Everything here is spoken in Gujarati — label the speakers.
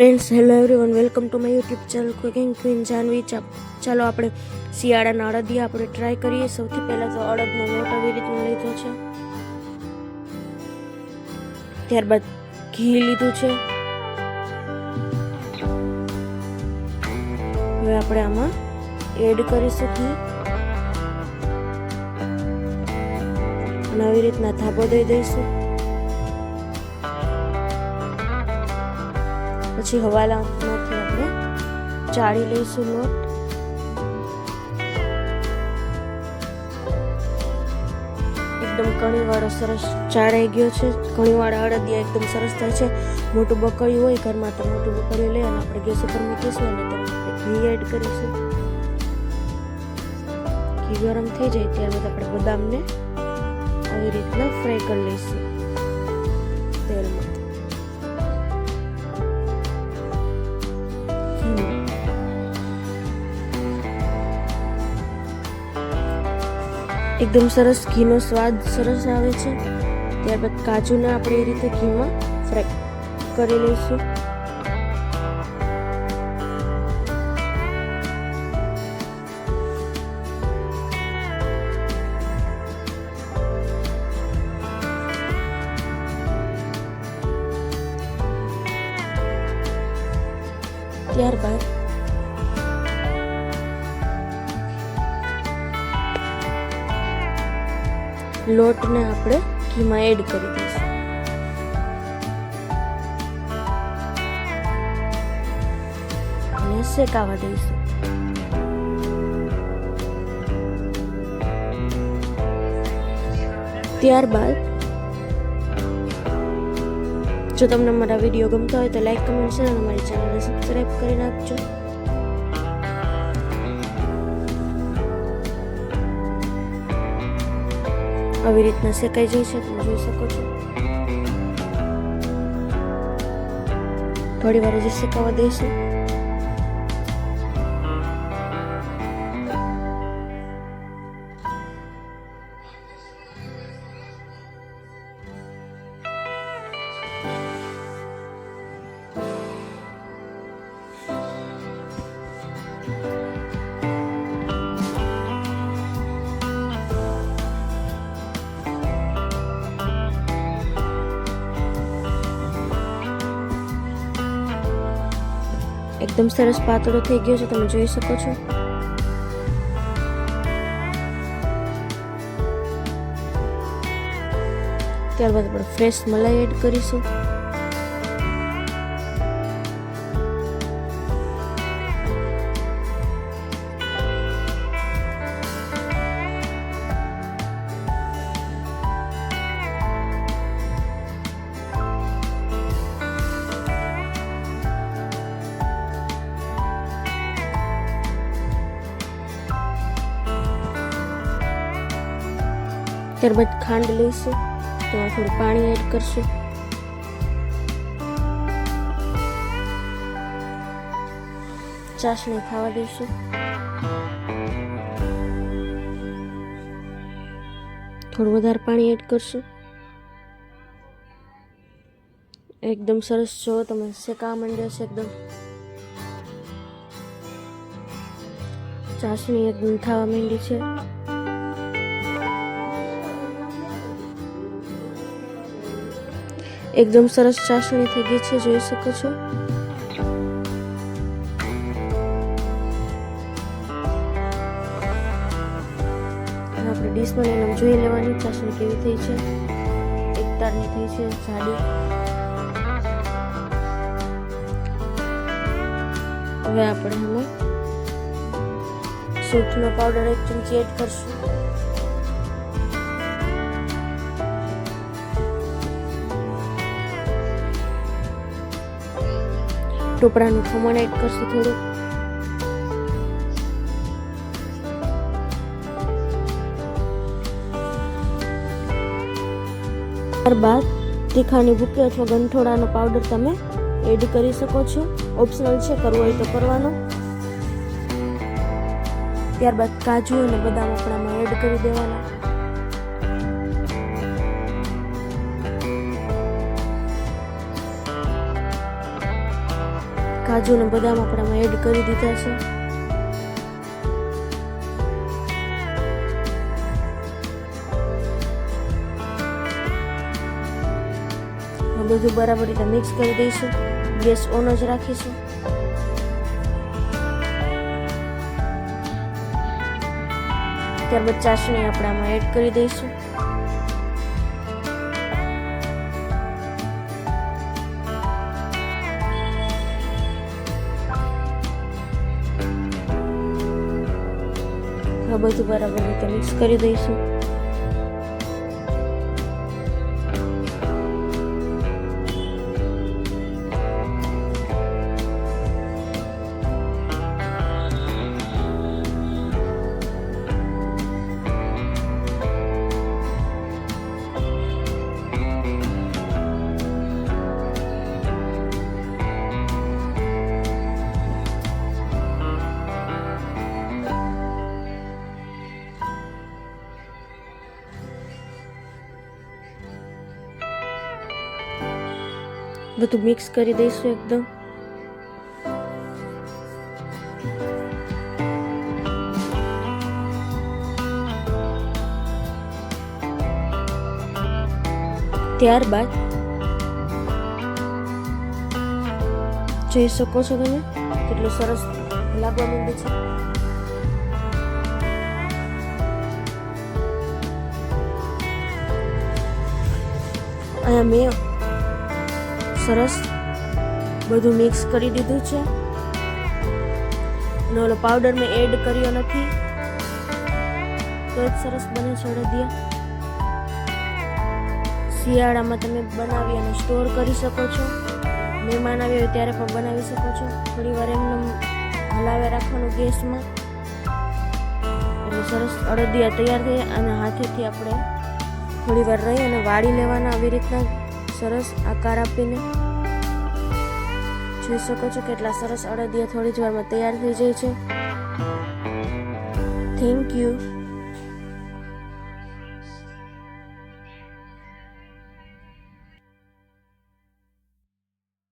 Speaker 1: Friends, hello everyone, welcome to my YouTube channel cooking queen Janvi. ચાલો આપણે શિયાળાના અડદિયા આપણે ટ્રાય કરીએ. સૌથી પહેલાં તો અડદનો લોટ આવી રીતનો લીધો છે, ત્યારબાદ ઘી લીધું છે. હવે આપણે આમાં એડ કરીશું ઘી અને આવી રીતના ધાબો દઈ દઈશું. પછી હવાલામાંથી આપણે ચાળી લઈશું લોટ. એકદમ કણીવાળો સરસ ચાળાઈ ગયો છે. કણીવાળા અડદિયા એકદમ સરસ થાય છે. મોટું બકળ્યું હોય ઘરમાં તો મોટું બકળ્યું લઈ અને આપણે ગેસ ઉપર મૂકીશું અને તેમાં આપણે ઘી એડ કરીશું. ઘી ગરમ થઈ જાય ત્યારબાદ આપણે બદામને આવી રીતના ફ્રાય કરી લઈશું તેલમાં. એકદમ સરસ ઘીનો સ્વાદ સરસ આવે છે. ત્યારબાદ કાજુને આપણે એ રીતે ઘીમાં ફ્રાય કરી લઈશું. ત્યારબાદ લોટને આપણે ઘીમાં એડ કરી દઈશું. અને શેકાવા દઈશું. ત્યારબાદ જો તમને મારા વિડીયો ગમતા હોય તો લાઈક, કમેન્ટ, શેર અને મારી ચેનલને સબસ્ક્રાઈબ કરી નાખજો. આવી રીતના શેકાઈ જાય છે, તમે જોઈ શકો છો. થોડી વાર હજી શેકાવા દઈશું. એકદમ સરસ પાતળો થઈ ગયો છે, તમે જોઈ શકો છો. ત્યારબાદ આપણે ફ્રેશ મલાઈ એડ કરીશું. ત્યારબાદ ખાંડ લઈશું, તેમાં થોડું પાણી એડ કરશું. ચાસણી ખાવા દઈશું. થોડું વધારે પાણી એડ કરશું. એકદમ સરસ જો તમે શેકાવા માંડ્યો છે. એકદમ ચાસણી એકદમ થવા માંડી છે. એકદમ સરસ ચાસણી થઈ ગઈ છે, જોઈ શકો છો. આપણે ડીશમાં લઈને જોઈ લેવાની ચાસણી કેવી થઈ છે. એક તારની થઈ છે, જાડી. હવે આપણે હવે સૂંઠનો પાવડર 1 ચમચી એડ કરશું. ટોપરાનું ખમણ એડ કરશું થોડું. ત્યારબાદ તીખાની ભૂકી અથવા ગંઠોડાનો પાવડર તમે એડ કરી શકો છો. ઓપ્શનલ છે, કરવો હોય તો કરવાનો. ત્યારબાદ કાજુ અને બદામ આપણામાં એડ કરી દેવાના. કાજુ ને બદામ આપણે આમાં એડ કરી દીધા છે. બધું બરાબર રીતે મિક્સ કરી દઈશું. ગેસ ઓન જ રાખીશું. ત્યારબાદ ચાસણી આપણે આમાં એડ કરી દઈશું. બધું બરાબર રીતે મિક્સ કરી દઈશું. બધું મિક્સ કરી દઈશું એકદમ. ત્યારબાદ જોઈ શકો છો તમે કેટલું સરસ લાગવા માંડે છે. અહીંયા મેં સરસ બધું મિક્સ કરી દીધું છે અને ઓલો પાવડર મેં એડ કર્યો નથી તો જ સરસ બને છે અડદિયા. શિયાળામાં તમે બનાવી અને સ્ટોર કરી શકો છો. મહેમાન આવ્યા હોય ત્યારે પણ બનાવી શકો છો. થોડી વાર એમને હલાવે રાખવાનું ગેસમાં એટલે સરસ અડદિયા તૈયાર થઈ અને હાથેથી આપણે થોડી વાર રહી અને વાળી લેવાના. આવી રીતના સરસ આકાર આપીને જોઈ શકો છો કેટલા સરસ અડદિયા થોડી જ વારમાં તૈયાર થઈ જાય છે. Thank you.